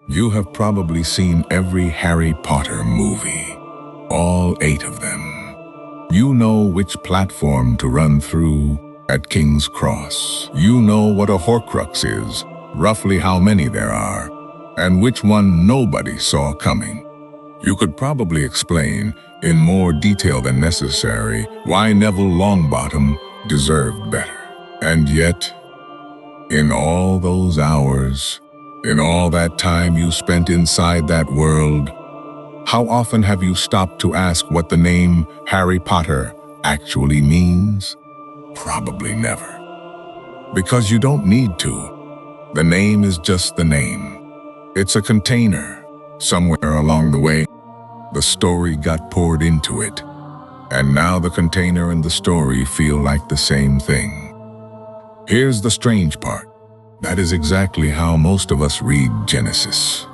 You have probably seen every Harry Potter movie, all 8 of them. You know which platform to run through at King's Cross. You know what a Horcrux is, roughly how many there are, and which one nobody saw coming. You could probably explain, in more detail than necessary, why Neville Longbottom deserved better. And yet, in all those hours, in all that time you spent inside that world, how often have you stopped to ask what the name Harry Potter actually means? Probably never. Because you don't need to. The name is just the name. It's a container. Somewhere along the way, the story got poured into it. And now the container and the story feel like the same thing. Here's the strange part. That is exactly how most of us read Genesis.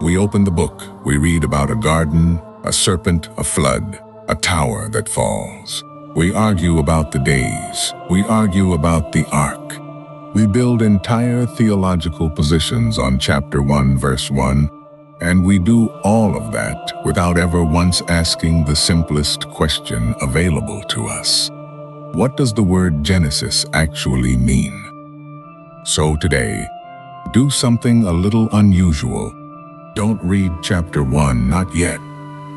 We open the book, we read about a garden, a serpent, a flood, a tower that falls. We argue about the days. We argue about the ark. We build entire theological positions on chapter 1, verse 1, and we do all of that without ever once asking the simplest question available to us. What does the word Genesis actually mean? So today, do something a little unusual. Don't read chapter 1, not yet.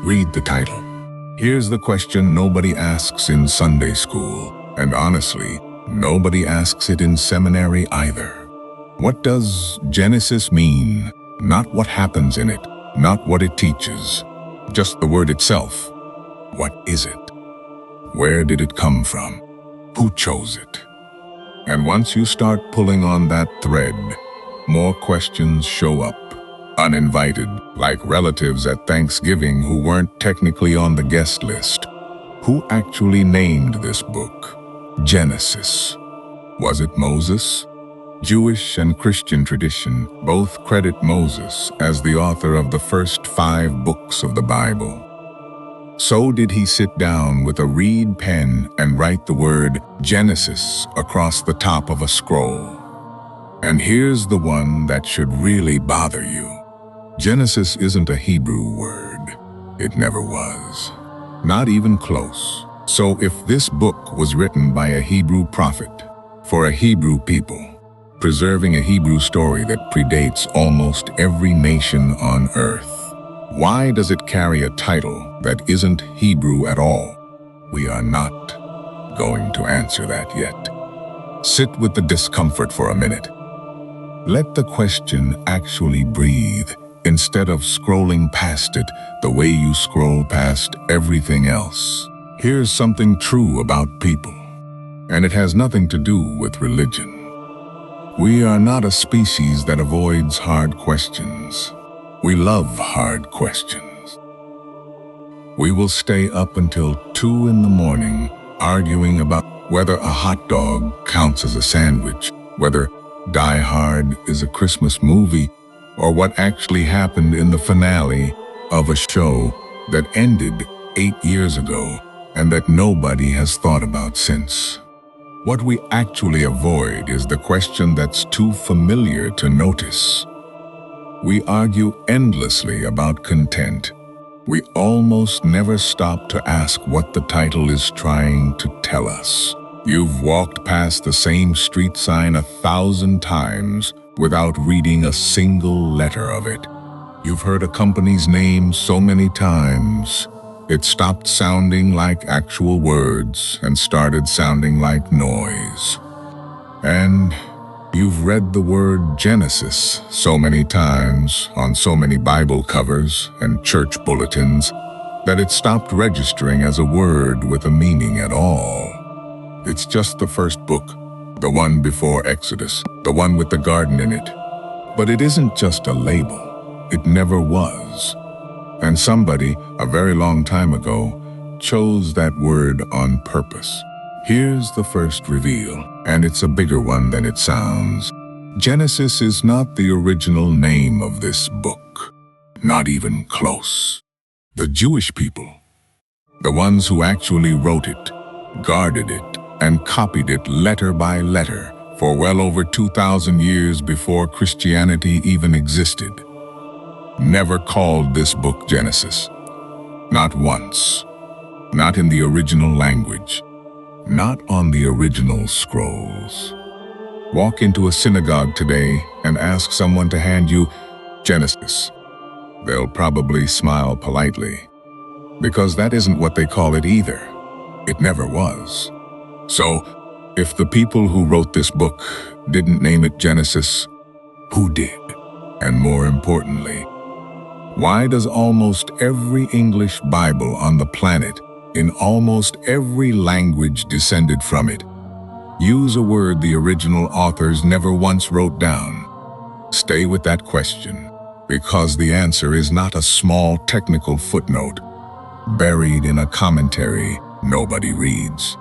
Read the title. Here's the question nobody asks in Sunday school, and honestly, nobody asks it in seminary either. What does Genesis mean? Not what happens in it, not what it teaches, just the word itself. What is it? Where did it come from? Who chose it? And once you start pulling on that thread, more questions show up, uninvited, like relatives at Thanksgiving who weren't technically on the guest list. Who actually named this book? Genesis. Was it Moses? Jewish and Christian tradition both credit Moses as the author of the first 5 books of the Bible. So did he sit down with a reed pen and write the word Genesis across the top of a scroll. And here's the one that should really bother you. Genesis isn't a Hebrew word. It never was. Not even close. So if this book was written by a Hebrew prophet, for a Hebrew people, preserving a Hebrew story that predates almost every nation on earth, why does it carry a title that isn't Hebrew at all? We are not going to answer that yet. Sit with the discomfort for a minute. Let the question actually breathe instead of scrolling past it the way you scroll past everything else. Here's something true about people, and it has nothing to do with religion. We are not a species that avoids hard questions. We love hard questions. We will stay up until 2 in the morning arguing about whether a hot dog counts as a sandwich, whether Die Hard is a Christmas movie, or what actually happened in the finale of a show that ended 8 years ago and that nobody has thought about since. What we actually avoid is the question that's too familiar to notice. We argue endlessly about content. We almost never stop to ask what the title is trying to tell us. You've walked past the same street sign 1,000 times without reading a single letter of it. You've heard a company's name so many times, it stopped sounding like actual words and started sounding like noise. And you've read the word Genesis so many times on so many Bible covers and church bulletins that it stopped registering as a word with a meaning at all. It's just the first book, the one before Exodus, the one with the garden in it. But it isn't just a label. It never was. And somebody, a very long time ago, chose that word on purpose. Here's the first reveal, and it's a bigger one than it sounds. Genesis is not the original name of this book. Not even close. The Jewish people, the ones who actually wrote it, guarded it, and copied it letter by letter for well over 2,000 years before Christianity even existed. never called this book Genesis. Not once. Not in the original language. Not on the original scrolls. Walk into a synagogue today and ask someone to hand you Genesis. They'll probably smile politely, because that isn't what they call it either. It never was. So, if the people who wrote this book didn't name it Genesis, who did? And more importantly, why does almost every English Bible on the planet, in almost every language descended from it, use a word the original authors never once wrote down? Stay with that question, because the answer is not a small technical footnote buried in a commentary nobody reads.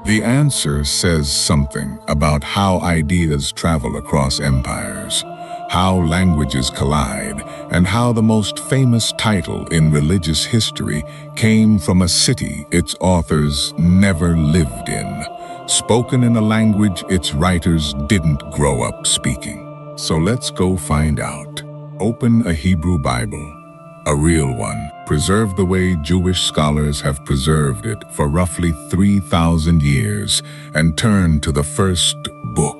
The answer says something about how ideas travel across empires, how languages collide, and how the most famous title in religious history came from a city its authors never lived in, spoken in a language its writers didn't grow up speaking. So let's go find out. Open a Hebrew Bible, a real one, preserved the way Jewish scholars have preserved it for roughly 3,000 years, and turn to the first book.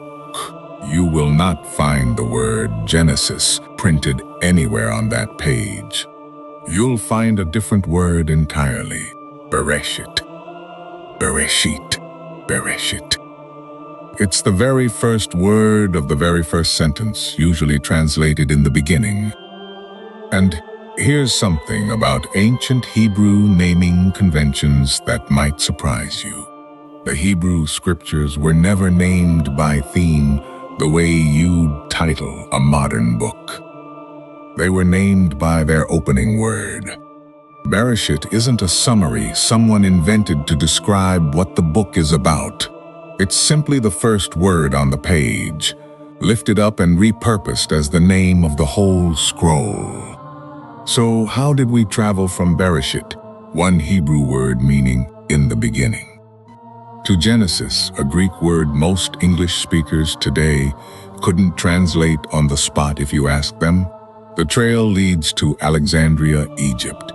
You will not find the word Genesis printed anywhere on that page. You'll find a different word entirely. Bereshit. Bereshit. Bereshit. It's the very first word of the very first sentence, usually translated in the beginning. And here's something about ancient Hebrew naming conventions that might surprise you. The Hebrew scriptures were never named by theme the way you'd title a modern book. They were named by their opening word. Bereshit isn't a summary someone invented to describe what the book is about. It's simply the first word on the page, lifted up and repurposed as the name of the whole scroll. So how did we travel from Bereshit, one Hebrew word meaning in the beginning, to Genesis, a Greek word most English speakers today couldn't translate on the spot if you asked them? The trail leads to Alexandria, Egypt,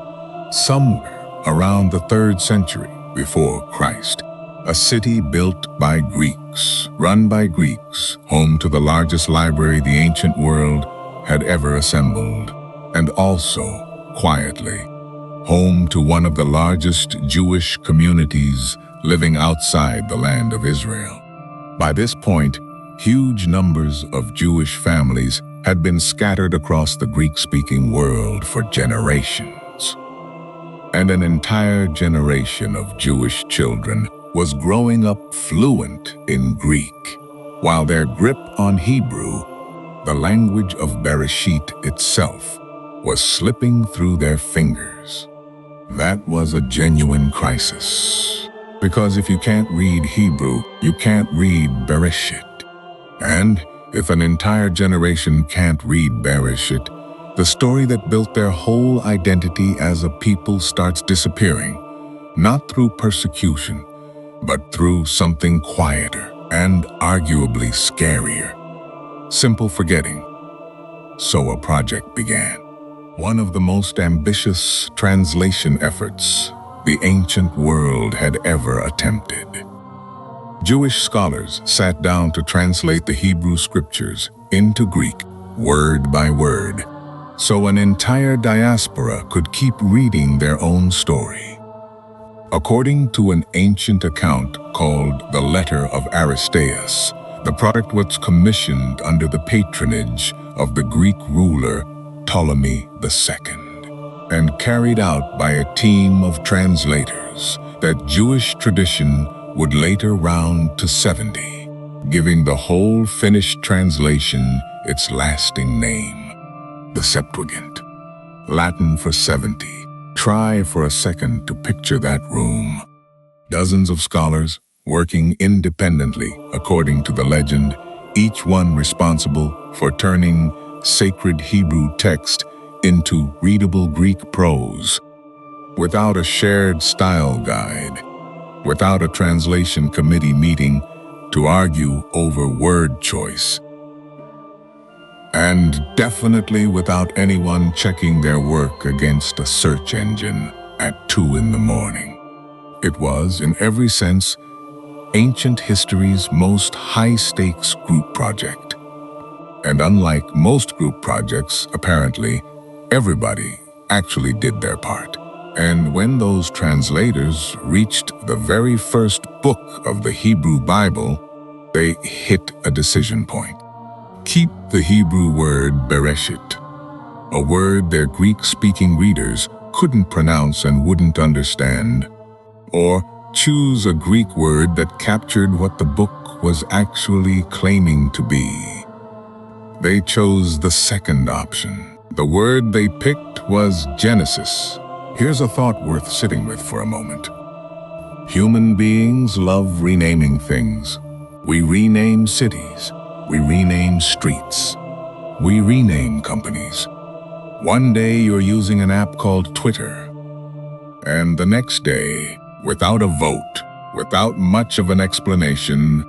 somewhere around the 3rd century before Christ. A city built by Greeks, run by Greeks, home to the largest library the ancient world had ever assembled, and also, quietly, home to one of the largest Jewish communities living outside the land of Israel. By this point, huge numbers of Jewish families had been scattered across the Greek-speaking world for generations. And an entire generation of Jewish children was growing up fluent in Greek, while their grip on Hebrew, the language of Bereshit itself, was slipping through their fingers. That was a genuine crisis, because if you can't read Hebrew, you can't read Bereshit. And if an entire generation can't read Bereshit, the story that built their whole identity as a people starts disappearing, not through persecution, but through something quieter and arguably scarier. Simple forgetting. So a project began. One of the most ambitious translation efforts the ancient world had ever attempted. Jewish scholars sat down to translate the Hebrew scriptures into Greek, word by word, so an entire diaspora could keep reading their own story. According to an ancient account called the Letter of Aristeas, the product was commissioned under the patronage of the Greek ruler Ptolemy II, and carried out by a team of translators that Jewish tradition would later round to 70, giving the whole finished translation its lasting name, the Septuagint, Latin for 70. Try for a second to picture that room. Dozens of scholars working independently according to the legend, each one responsible for turning sacred Hebrew text into readable Greek prose, without a shared style guide, without a translation committee meeting to argue over word choice. And definitely without anyone checking their work against a search engine at 2 in the morning. It was, in every sense, ancient history's most high-stakes group project. And unlike most group projects, apparently, everybody actually did their part. And when those translators reached the very first book of the Hebrew Bible, they hit a decision point. Keep the Hebrew word Bereshit, a word their Greek-speaking readers couldn't pronounce and wouldn't understand, or choose a Greek word that captured what the book was actually claiming to be. They chose the second option. The word they picked was Genesis. Here's a thought worth sitting with for a moment. Human beings love renaming things. We rename cities. We rename streets. We rename companies. One day you're using an app called Twitter, and the next day, without a vote, without much of an explanation,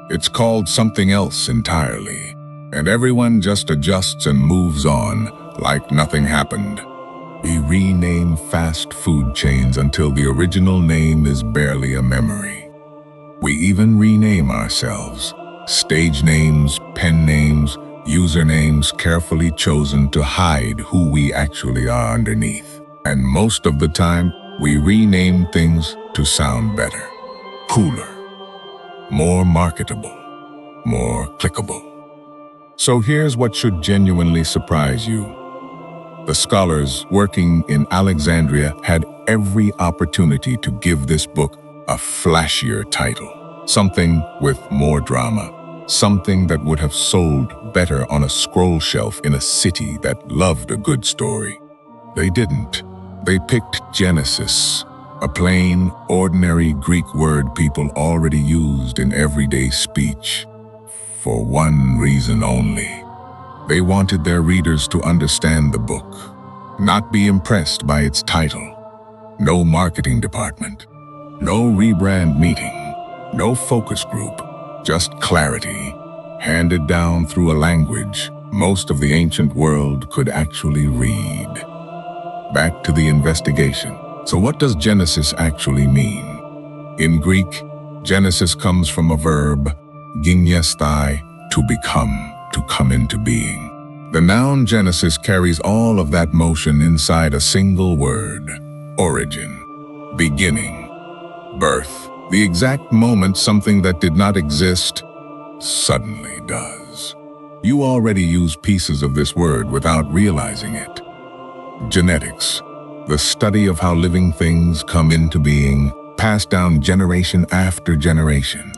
it's called something else entirely. And everyone just adjusts and moves on like nothing happened. We rename fast food chains until the original name is barely a memory. We even rename ourselves. Stage names, pen names, usernames carefully chosen to hide who we actually are underneath. And most of the time, we rename things to sound better, cooler, more marketable, more clickable. So here's what should genuinely surprise you. The scholars working in Alexandria had every opportunity to give this book a flashier title, something with more drama, something that would have sold better on a scroll shelf in a city that loved a good story. They didn't. They picked Genesis, a plain, ordinary Greek word people already used in everyday speech, for one reason only. They wanted their readers to understand the book, not be impressed by its title. No marketing department, no rebrand meeting, no focus group, just clarity, handed down through a language most of the ancient world could actually read. Back to the investigation. So what does Genesis actually mean? In Greek, Genesis comes from a verb, giniesthai, to become, to come into being. The noun Genesis carries all of that motion inside a single word: origin, beginning, birth. The exact moment something that did not exist suddenly does. You already use pieces of this word without realizing it. Genetics, the study of how living things come into being, passed down generation after generation.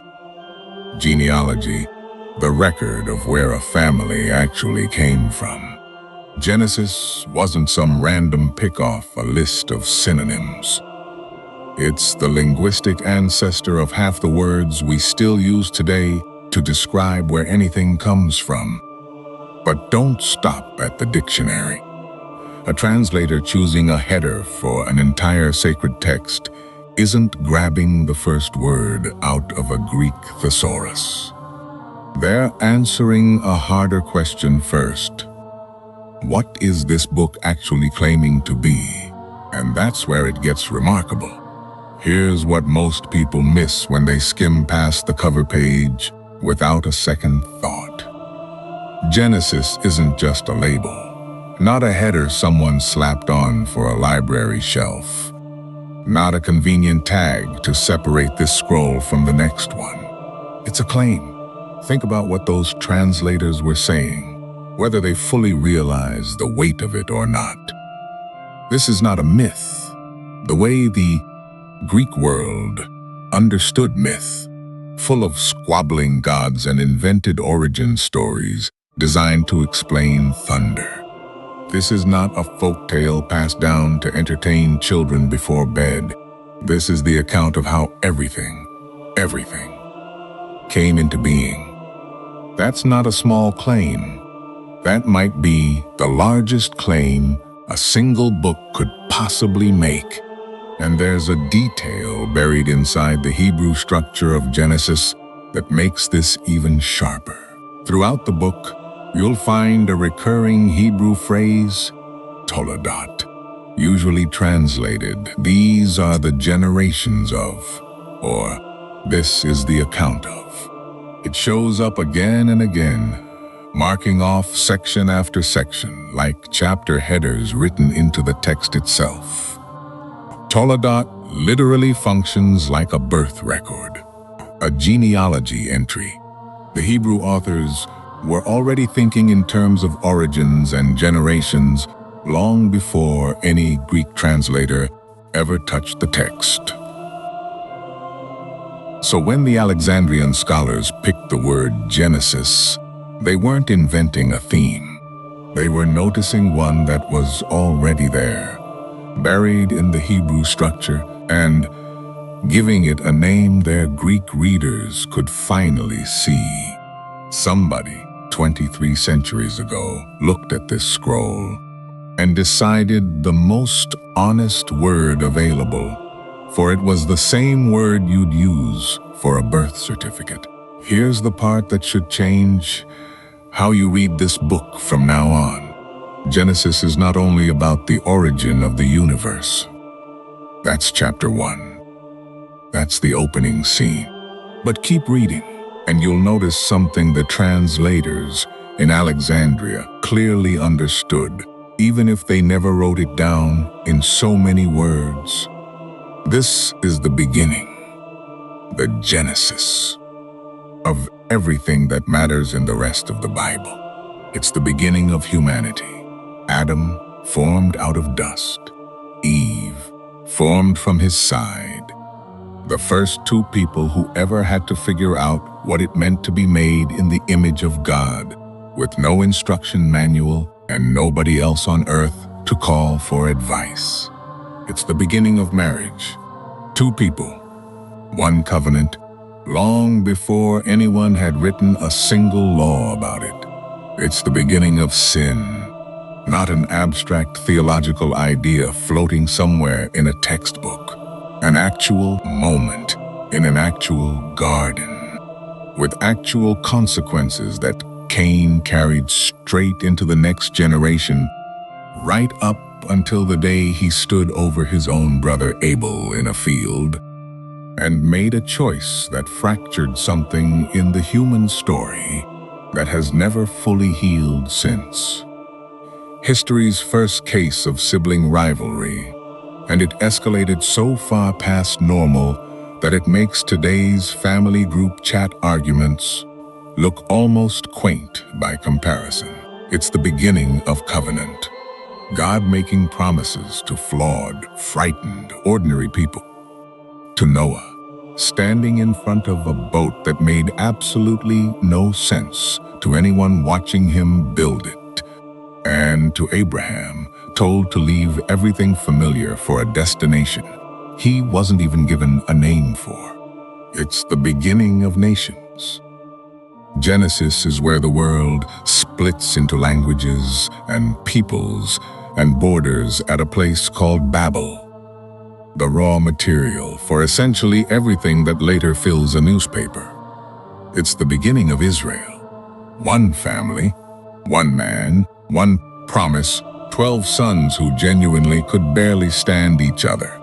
Genealogy, the record of where a family actually came from. Genesis wasn't some random pick off a list of synonyms. It's the linguistic ancestor of half the words we still use today to describe where anything comes from. But don't stop at the dictionary. A translator choosing a header for an entire sacred text isn't grabbing the first word out of a Greek thesaurus. They're answering a harder question first. What is this book actually claiming to be? And that's where it gets remarkable. Here's what most people miss when they skim past the cover page without a second thought. Genesis isn't just a label. Not a header someone slapped on for a library shelf. Not a convenient tag to separate this scroll from the next one. It's a claim. Think about what those translators were saying, whether they fully realize the weight of it or not. This is not a myth. The way the Greek world understood myth, full of squabbling gods and invented origin stories designed to explain thunder. This is not a folktale passed down to entertain children before bed. This is the account of how everything came into being. That's not a small claim. That might be the largest claim a single book could possibly make. And there's a detail buried inside the Hebrew structure of Genesis that makes this even sharper. Throughout the book, you'll find a recurring Hebrew phrase, Toledot, usually translated, "These are the generations of," or "This is the account of." It shows up again and again, marking off section after section, like chapter headers written into the text itself. Toledot literally functions like a birth record, a genealogy entry. The Hebrew authors were already thinking in terms of origins and generations long before any Greek translator ever touched the text. So when the Alexandrian scholars picked the word Genesis, they weren't inventing a theme. They were noticing one that was already there, buried in the Hebrew structure, and giving it a name their Greek readers could finally see. Somebody, 23 centuries ago, looked at this scroll and decided the most honest word available, for it was the same word you'd use for a birth certificate. Here's the part that should change how you read this book from now on. Genesis is not only about the origin of the universe. That's chapter 1. That's the opening scene. But keep reading, and you'll notice something the translators in Alexandria clearly understood, even if they never wrote it down in so many words. This is the beginning, the genesis of everything that matters in the rest of the Bible. It's the beginning of humanity. Adam formed out of dust. Eve formed from his side. The first two people who ever had to figure out what it meant to be made in the image of God, with no instruction manual and nobody else on earth to call for advice. It's the beginning of marriage. Two people, one covenant, long before anyone had written a single law about it. It's the beginning of sin, not an abstract theological idea floating somewhere in a textbook. An actual moment in an actual garden, with actual consequences that Cain carried straight into the next generation, right up until the day he stood over his own brother Abel in a field and made a choice that fractured something in the human story that has never fully healed since. History's first case of sibling rivalry, and it escalated so far past normal that it makes today's family group chat arguments look almost quaint by comparison. It's the beginning of covenant. God making promises to flawed, frightened, ordinary people. To Noah, standing in front of a boat that made absolutely no sense to anyone watching him build it. And to Abraham, told to leave everything familiar for a destination he wasn't even given a name for. It's the beginning of nations. Genesis is where the world splits into languages and peoples and borders at a place called Babel, the raw material for essentially everything that later fills a newspaper. It's the beginning of Israel. One family, one man, one promise, 12 sons who genuinely could barely stand each other.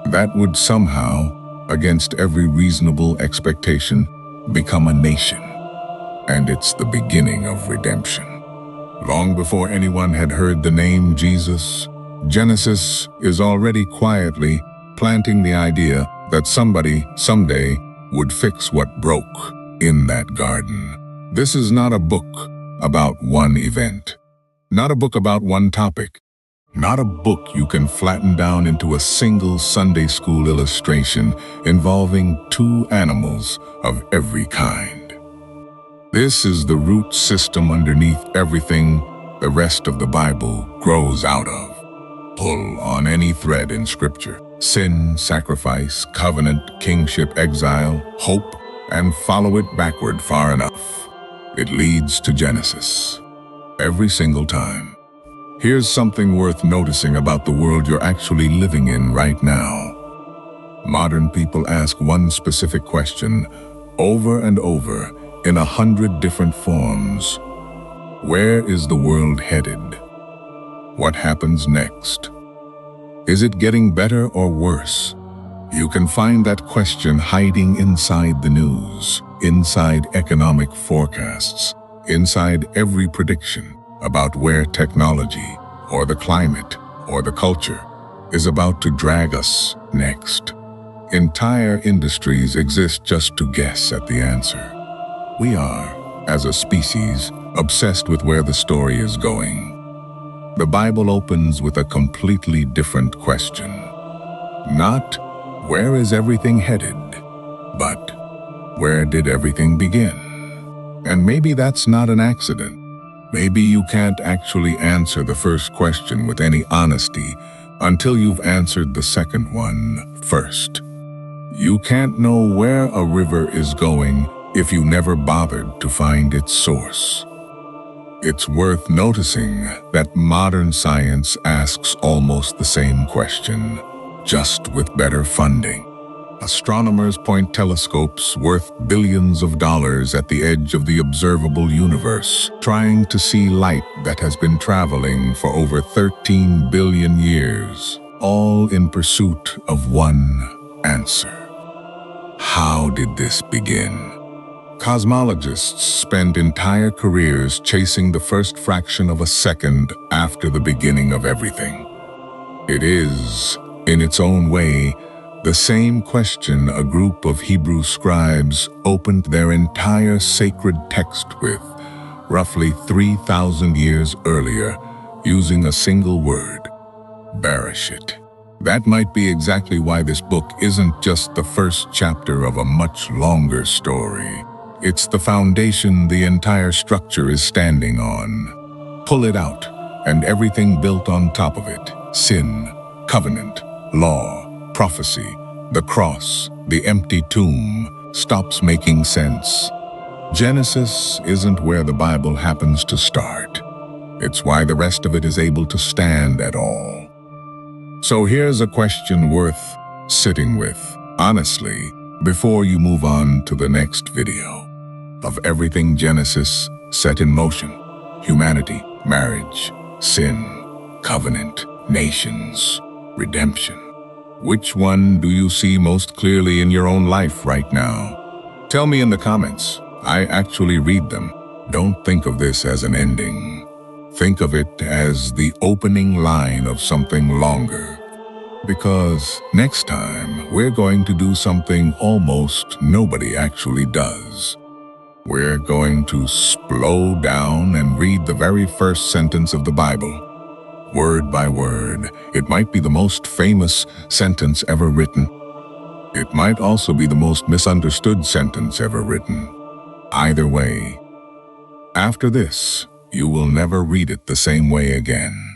That would somehow, against every reasonable expectation, become a nation. And it's the beginning of redemption. Long before anyone had heard the name Jesus, Genesis is already quietly planting the idea that somebody, someday, would fix what broke in that garden. This is not a book about one event. Not a book about one topic. Not a book you can flatten down into a single Sunday school illustration involving two animals of every kind. This is the root system underneath everything the rest of the Bible grows out of. Pull on any thread in Scripture. Sin, sacrifice, covenant, kingship, exile, hope, and follow it backward far enough. It leads to Genesis. Every single time. Here's something worth noticing about the world you're actually living in right now. Modern people ask one specific question over and over in 100 different forms. Where is the world headed? What happens next? Is it getting better or worse? You can find that question hiding inside the news, inside economic forecasts, inside every prediction about where technology, or the climate, or the culture is about to drag us next. Entire industries exist just to guess at the answer. We are, as a species, obsessed with where the story is going. The Bible opens with a completely different question. Not, where is everything headed? But, where did everything begin? And maybe that's not an accident. Maybe you can't actually answer the first question with any honesty until you've answered the second one first. You can't know where a river is going if you never bothered to find its source. It's worth noticing that modern science asks almost the same question, just with better funding. Astronomers point telescopes worth billions of dollars at the edge of the observable universe, trying to see light that has been traveling for over 13 billion years, all in pursuit of one answer. How did this begin? Cosmologists spend entire careers chasing the first fraction of a second after the beginning of everything. It is, in its own way, the same question a group of Hebrew scribes opened their entire sacred text with, roughly 3,000 years earlier, using a single word, Bereshit. That might be exactly why this book isn't just the first chapter of a much longer story. It's the foundation the entire structure is standing on. Pull it out, and everything built on top of it, sin, covenant, law, prophecy, the cross, the empty tomb, stops making sense. Genesis isn't where the Bible happens to start. It's why the rest of it is able to stand at all. So here's a question worth sitting with, honestly, before you move on to the next video. Of everything Genesis set in motion, humanity, marriage, sin, covenant, nations, redemption. Which one do you see most clearly in your own life right now? Tell me in the comments. I actually read them. Don't think of this as an ending. Think of it as the opening line of something longer. Because next time, we're going to do something almost nobody actually does. We're going to slow down and read the very first sentence of the Bible, word by word. It might be the most famous sentence ever written. It might also be the most misunderstood sentence ever written. Either way, after this, you will never read it the same way again.